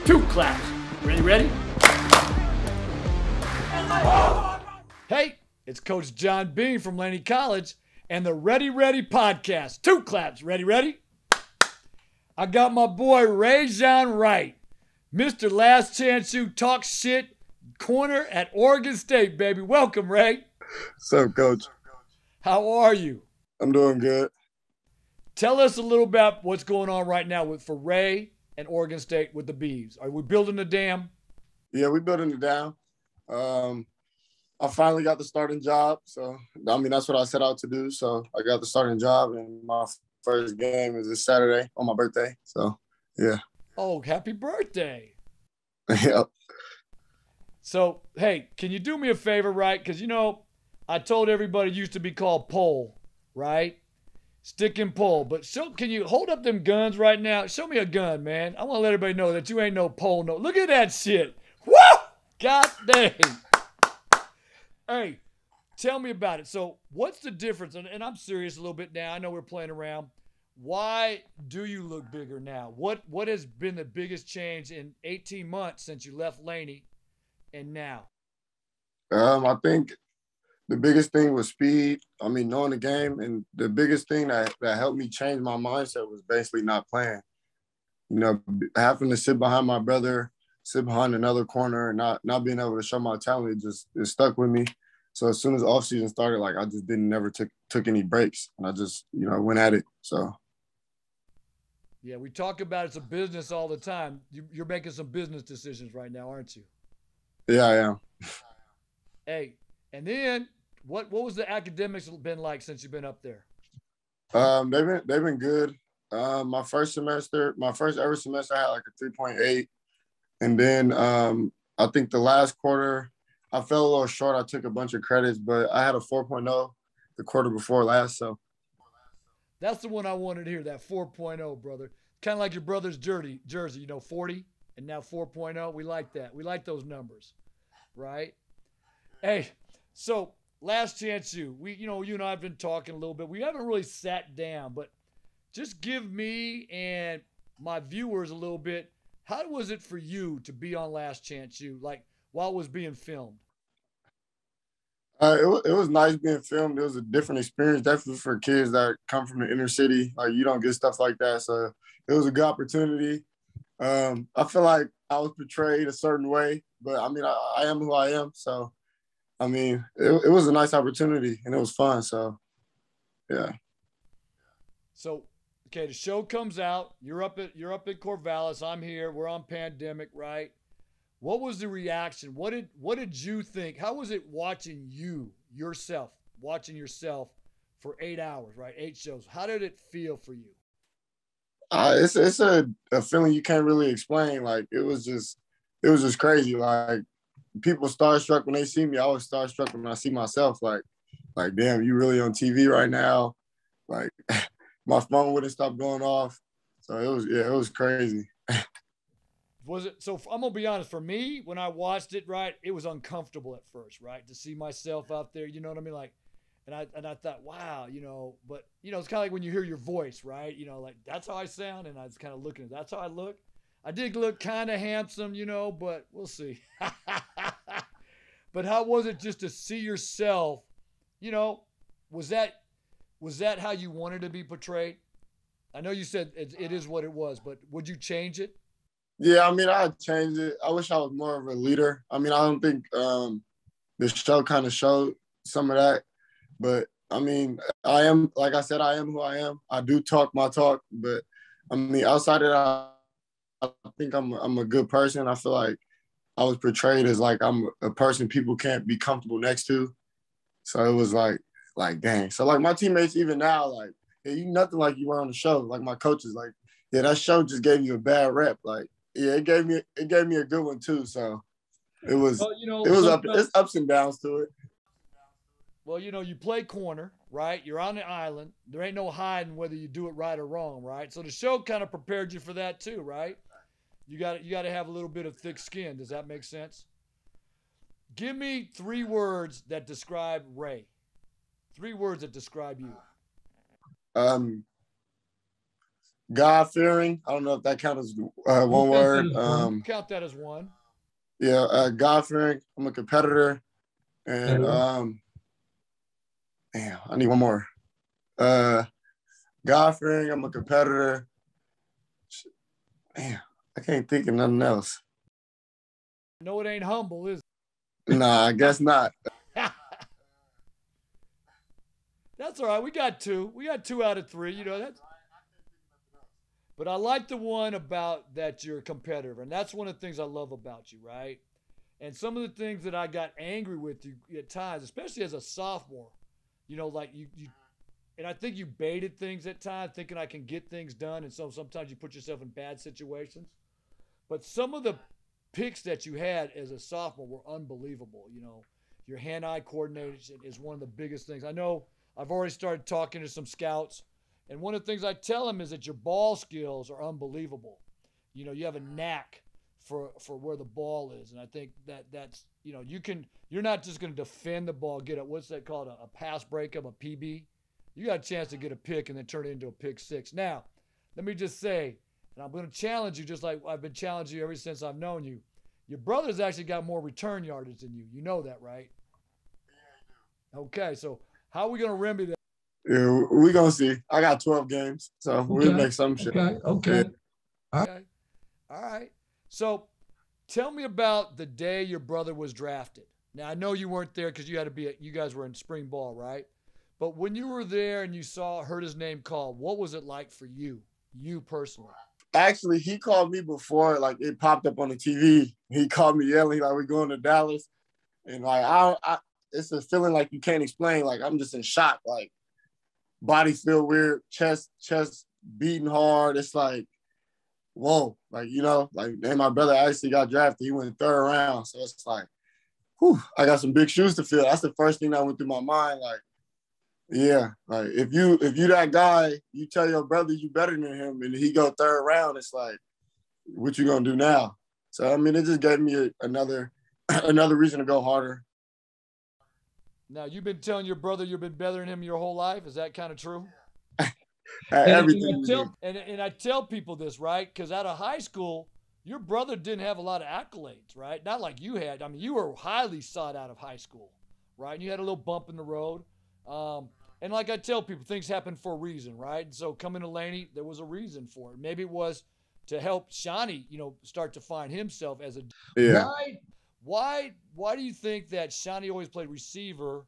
2 claps. Ready? Hey, it's Coach John Bean from Laney College and the Ready podcast. 2 claps. Ready? I got my boy Rejzohn Wright, Mr. Last Chance U Talk Shit corner at Oregon State, baby. Welcome, Ray. What's up, Coach? How are you? I'm doing good. Tell us a little about what's going on right now for Ray and Oregon State with the Bees. Are we building the dam? Yeah, we're building the dam. I finally got the starting job. So, that's what I set out to do. So I got the starting job, and my first game is this Saturday on my birthday. So, yeah. Oh, happy birthday. Yep. So, hey, can you do me a favor, right? Because, I told everybody it used to be called pole, right? Stick and pole. But can you hold up them guns right now? Show me a gun, man. I want to let everybody know that you ain't no pole. No, look at that shit. Woo! God dang. Hey, tell me about it. So what's the difference? And I'm serious a little bit now. I know we're playing around. Why do you look bigger now? What has been the biggest change in 18 months since you left Laney and now? I think the biggest thing was speed. Knowing the game. And the biggest thing that helped me change my mindset was basically not playing. Having to sit behind my brother, sit behind another corner, and not being able to show my talent, it stuck with me. So as soon as off season started, I just never took any breaks, and I just went at it. So yeah, we talk about it's a business all the time. You're making some business decisions right now, aren't you? Yeah, I am. Hey, and then what was the academics been like since you've been up there? They've been good. My first ever semester, I had like a 3.8. And then I think the last quarter, I fell a little short. I took a bunch of credits, but I had a 4.0 the quarter before last. So that's the one I wanted to hear, that 4.0, brother. Kind of like your brother's jersey, 40 and now 4.0. We like that. We like those numbers, right? Hey, so last chance you. You and I have been talking a little bit. We haven't really sat down, but just give me and my viewers a little bit. How was it for you to be on Last Chance U, while it was being filmed? It was nice being filmed. It was a different experience, definitely for kids that come from the inner city. You don't get stuff like that. So it was a good opportunity. I feel like I was portrayed a certain way, but I am who I am. So, it was a nice opportunity and it was fun. So, yeah. So, okay, the show comes out. You're up at Corvallis. I'm here. We're on pandemic, right? What was the reaction? What did you think? How was it watching yourself for 8 hours, right? 8 shows. How did it feel for you? It's a feeling you can't really explain. It was just crazy. People starstruck when they see me. I was starstruck when I see myself. Damn, you really on TV right now? My phone wouldn't stop going off. So it was crazy. Was it? So I'm going to be honest. For me, when I watched it, right, it was uncomfortable at first, right? To see myself out there, you know what I mean? And I thought, wow, but, it's kind of like when you hear your voice, right? That's how I sound. And I was kind of looking, that's how I look. I did look kind of handsome, but we'll see. But how was it just to see yourself, was that how you wanted to be portrayed? I know you said it is what it was, but would you change it? Yeah, I'd change it. I wish I was more of a leader. I don't think the show kind of showed some of that. But, I am, like I said, I am who I am. I do talk my talk. But, outside of that, I think I'm a good person. I feel like I was portrayed as I'm a person people can't be comfortable next to. So it was dang. So my teammates even now, yeah, you nothing like you were on the show. My coaches, yeah, that show just gave you a bad rep. Yeah, it gave me a good one too. So it was it's ups and downs to it. Well, you play corner, right? You're on the island. There ain't no hiding whether you do it right or wrong, right? So the show kind of prepared you for that too, right? You got to have a little bit of thick skin. Does that make sense? Give me 3 words that describe Ray. 3 words that describe you. God-fearing. I don't know if that counts as one word. Count that as one. Yeah, God-fearing. I'm a competitor. And damn, I need one more. God-fearing. I'm a competitor. Damn, I can't think of nothing else. No, it ain't humble, is it? Nah, I guess not. That's all right. We got two. We got 2 out of 3. You know that's. But I like the one about that you're a competitor, and that's one of the things I love about you, right? And some of the things that I got angry with you at times, especially as a sophomore, you know, like you and I think you baited things at times, thinking I can get things done, and so sometimes you put yourself in bad situations. But some of the picks that you had as a sophomore were unbelievable. You know, your hand-eye coordination is one of the biggest things. I know I've already started talking to some scouts, and one of the things I tell them is that your ball skills are unbelievable. You know, you have a knack for where the ball is, and I think that's you know you're not just going to defend the ball, get what's that called, a pass breakup, a PB. You got a chance to get a pick and then turn it into a pick six. Now, let me just say, and I'm going to challenge you just like I've been challenging you ever since I've known you. Your brother's actually got more return yardage than you. You know that, right? Yeah, I do. Okay, so how are we going to remedy that? Yeah, we're going to see. I got 12 games, so we'll make some shit. Okay. Yeah. Okay. All right. So tell me about the day your brother was drafted. Now, I know you weren't there because you guys were in spring ball, right? But when you were there and you heard his name called, what was it like for you personally? Actually, he called me before, like, it popped up on the TV. He called me yelling, like, we're going to Dallas. And, like, it's a feeling like you can't explain. Like, I'm just in shock. Like, body feel weird, chest beating hard. It's like, whoa. Like, you know, like, and my brother actually got drafted. He went 3rd round. So it's like, whew, I got some big shoes to fill. That's the first thing that went through my mind. Like, yeah, like if you that guy, you tell your brother you better than him, and he go 3rd round, it's like, what you gonna do now? So I mean, it just gave me another reason to go harder. Now you've been telling your brother you've been better than him your whole life. Is that kind of true? Everything. And I tell people this, right? Because out of high school, your brother didn't have a lot of accolades, right? Not like you had. I mean, you were highly sought out of high school, right? And you had a little bump in the road. And like I tell people, things happen for a reason, right? And so coming to Laney, there was a reason for it. Maybe it was to help Shawnee, you know, start to find himself as a. Yeah. Why do you think that Shawnee always played receiver,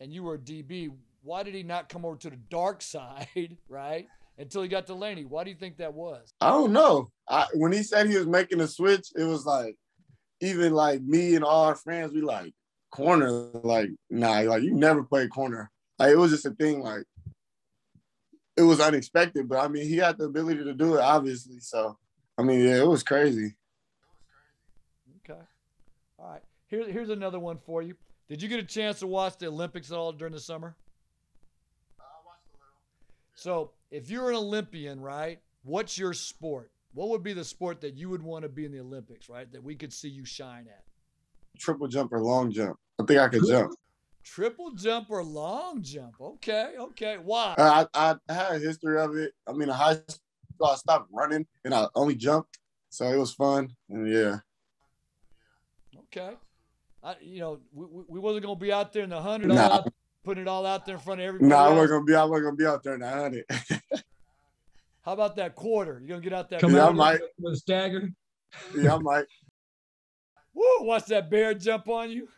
and you were a DB? Why did he not come over to the dark side, right? Until he got to Laney. Why do you think that was? I don't know. When he said he was making a switch, it was like, even like me and all our friends, we like, corner, like, nah, like you never played corner. Like, it was just a thing, like, it was unexpected, but I mean, he had the ability to do it, obviously. So, I mean, yeah, it was crazy. Okay. All right. Here's another one for you. Did you get a chance to watch the Olympics at all during the summer? I watched a little. So, if you're an Olympian, right, what's your sport? What would be the sport that you would want to be in the Olympics, right, that we could see you shine at? Triple jump or long jump. I think I could jump. Triple jump or long jump? Okay. Why? I had a history of it. I mean, in high school, I stopped running and I only jumped, so it was fun. And yeah. Okay. We wasn't gonna be out there in the 100, putting it all out there in front of everybody. I wasn't gonna be out there in the 100. How about that quarter? You gonna get out that? Yeah, I might. With a stagger. Yeah, I might. Woo! Watch that bear jump on you.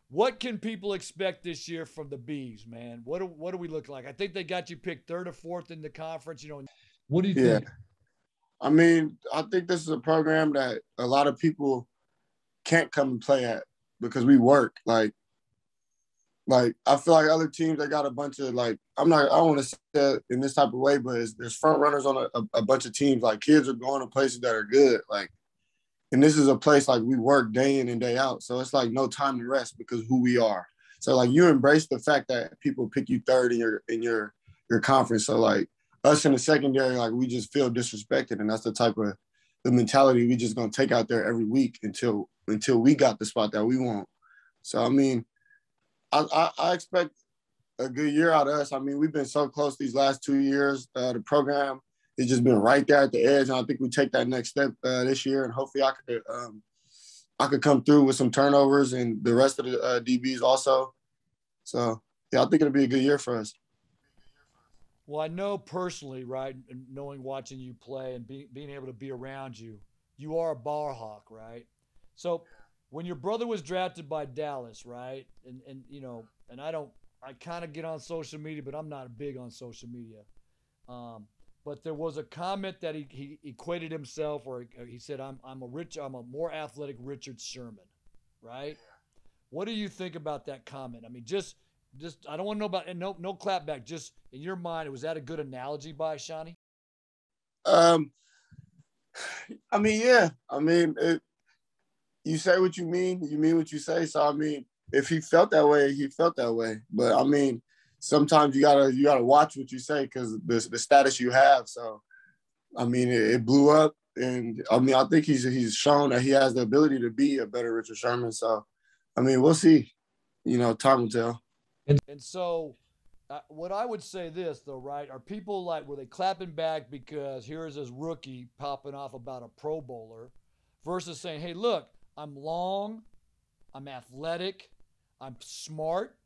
What can people expect this year from the Bees, man? What do we look like? I think they got you picked 3rd or 4th in the conference. You know. What do you think? I mean, I think this is a program that a lot of people can't come and play at because we work. Like I feel like other teams, they got a bunch of, like, I don't want to say it in this type of way, but there's front runners on a bunch of teams. Like, kids are going to places that are good. Like, and this is a place, like, we work day in and day out. So it's like no time to rest because of who we are. So, like, you embrace the fact that people pick you 3rd in your conference. So, like, us in the secondary, like, we just feel disrespected. And that's the mentality we just going to take out there every week until we got the spot that we want. So, I mean, I expect a good year out of us. I mean, we've been so close these last 2 years. The program has just been right there at the edge, and I think we take that next step this year. And hopefully, I could come through with some turnovers and the rest of the DBs also. So yeah, I think it'll be a good year for us. Well, I know personally, right, and knowing watching you play and being able to be around you, you are a ball hawk, right? So when your brother was drafted by Dallas, right, and and I kind of get on social media, but I'm not big on social media. Um, but there was a comment that he equated himself, or he said, I'm a more athletic Richard Sherman, right? What do you think about that comment? I mean, just I don't want to know about, and no clap back. Just in your mind, was that a good analogy by Shawnee? Um, I mean, yeah. I mean, you say what you mean. You mean what you say. So I mean, if he felt that way, he felt that way. But I mean, sometimes you gotta watch what you say because the status you have. So I mean, it blew up, and I mean, I think he's shown that he has the ability to be a better Richard Sherman. So I mean, we'll see. Time will tell. And so, what I would say this though, right? Are people like were they clapping back because here's this rookie popping off about a Pro Bowler, versus saying, "Hey, look, I'm long, I'm athletic, I'm smart,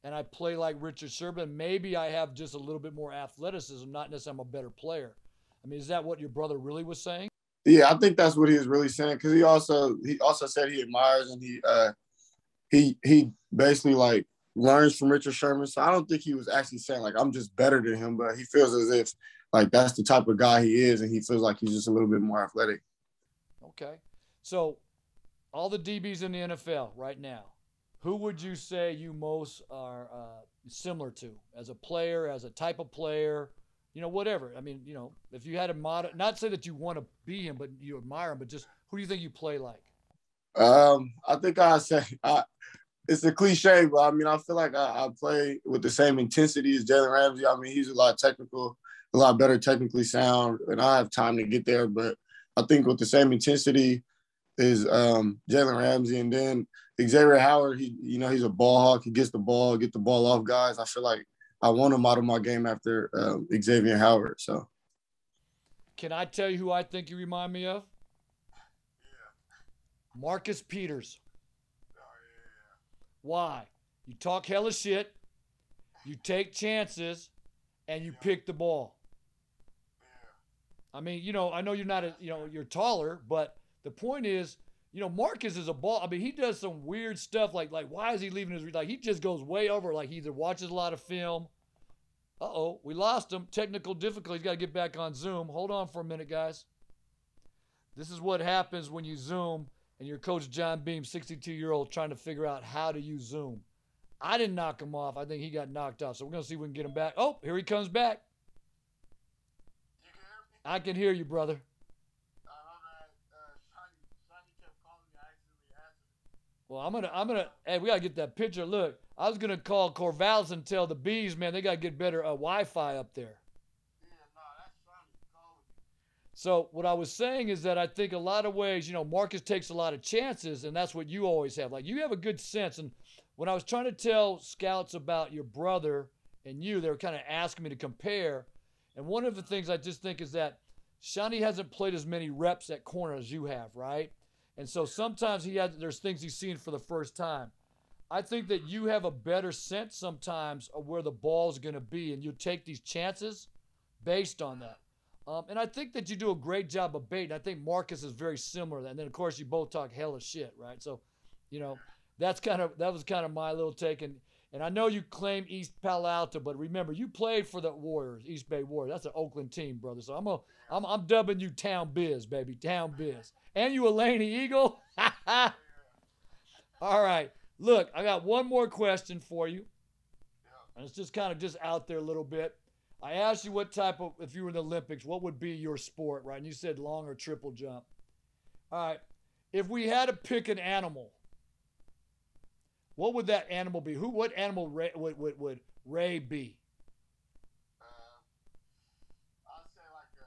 and I play like Richard Sherman. Maybe I have just a little bit more athleticism, not necessarily I'm a better player." I mean, is that what your brother really was saying? Yeah, I think that's what he was really saying because he also said he admires and he basically like learns from Richard Sherman. So I don't think he was actually saying like I'm just better than him, but he feels as if like that's the type of guy he is, and he feels like he's just a little bit more athletic. Okay, so all the DBs in the NFL right now, who would you say you most are similar to as a player, as a type of player? Whatever. I mean, if you had a model, not say that you want to be him, but you admire him, but just who do you think you play like? I think I say it's a cliche, but I mean I feel like I play with the same intensity as Jalen Ramsey. I mean he's a lot technical, a lot better technically sound, and I have time to get there. But I think with the same intensity is Jalen Ramsey, and then Xavier Howard. He's a ball hawk. He gets the ball, get the ball off guys. I feel like I want to model my game after Xavier Howard. So Can I tell you who I think you remind me of? Marcus Peters. Why? You talk hella shit, you take chances, and you pick the ball. I mean, I know you're not you're taller, but the point is, Marcus is a ball. I mean, he does some weird stuff like why is he leaving his like he just goes way over like he either watches a lot of film. Uh-oh, we lost him. Technical difficulties. Got to get back on Zoom. Hold on for a minute, guys. This is what happens when you Zoom and your coach John Beam, 62-year-old, trying to figure out how to use Zoom. I didn't knock him off. I think he got knocked off. So we're going to see if we can get him back. Oh, here he comes back. You can hear me? I can hear you, brother. Sonny kept calling me. I accidentally answered. Well, hey, we got to get that picture. Look, I was going to call Corvallis and tell the Bees, man, they got to get better Wi-Fi up there. Yeah, no, that's Sonny calling me. So what I was saying is that I think a lot of ways, Marcus takes a lot of chances, and that's what you always have. Like, you have a good sense. And when I was trying to tell scouts about your brother and you, they were kind of asking me to compare. And one of the things I just think is that Shawnee hasn't played as many reps at corner as you have, right? And so sometimes there's things he's seen for the first time. I think that you have a better sense sometimes of where the ball's going to be, and you take these chances based on that. And I think that you do a great job of baiting. I think Marcus is very similar. And then, of course, you both talk hella shit, right? So, that was kind of my little take. And I know you claim East Palo Alto, but remember, you played for the Warriors, East Bay Warriors. That's an Oakland team, brother. So I'm dubbing you Town Biz, baby, Town Biz. And you a Laney Eagle? All right. Look, I got one more question for you. And it's just kind of just out there a little bit. I asked you if you were in the Olympics, what would be your sport, right? And you said long or triple jump. All right. If we had to pick an animal, what would that animal be? What animal would Ray be? I'll say like a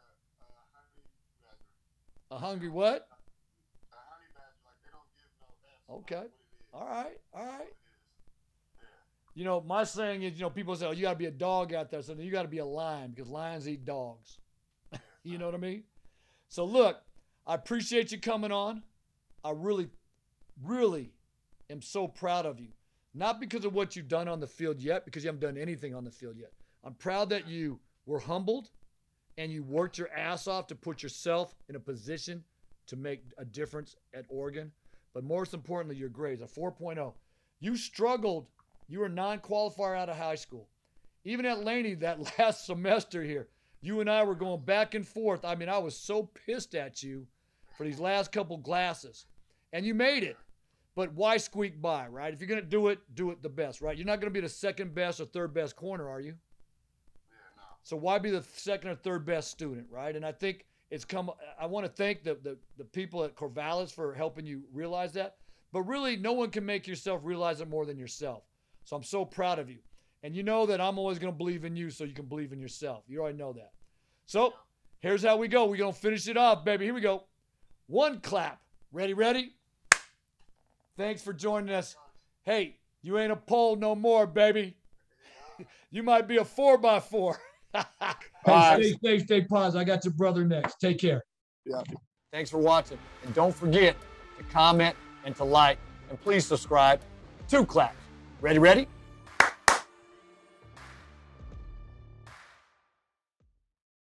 honey badger. A hungry what? A honey badger, like they don't give no F. Okay. What it is. All right. What it is. Yeah. You know, my saying is, you know, people say, oh, you got to be a dog out there. So you got to be a lion because lions eat dogs. You know what I mean? So look, I appreciate you coming on. I really, really am so proud of you. Not because of what you've done on the field yet, because you haven't done anything on the field yet. I'm proud that you were humbled and you worked your ass off to put yourself in a position to make a difference at Oregon. But most importantly, your grades, a 4.0. You struggled. You were a non-qualifier out of high school. Even at Laney, that last semester here, you and I were going back and forth. I mean, I was so pissed at you for these last couple classes. And you made it. But why squeak by, right? If you're going to do it the best, right? You're not going to be the second best or third best corner, are you? Yeah, no. So why be the second or third best student, right? And I think it's come – I want to thank the people at Corvallis for helping you realize that. But really, no one can make yourself realize it more than yourself. So I'm so proud of you. And you know that I'm always going to believe in you so you can believe in yourself. You already know that. So here's how we go. We're going to finish it off, baby. Here we go. One clap. Ready, ready? Thanks for joining us. Hey, you ain't a pole no more, baby. You might be a 4x4. Hey, stay positive. I got your brother next. Take care. Yeah. Thanks for watching. And don't forget to comment and to like. And please subscribe. 2 claps. Ready, ready?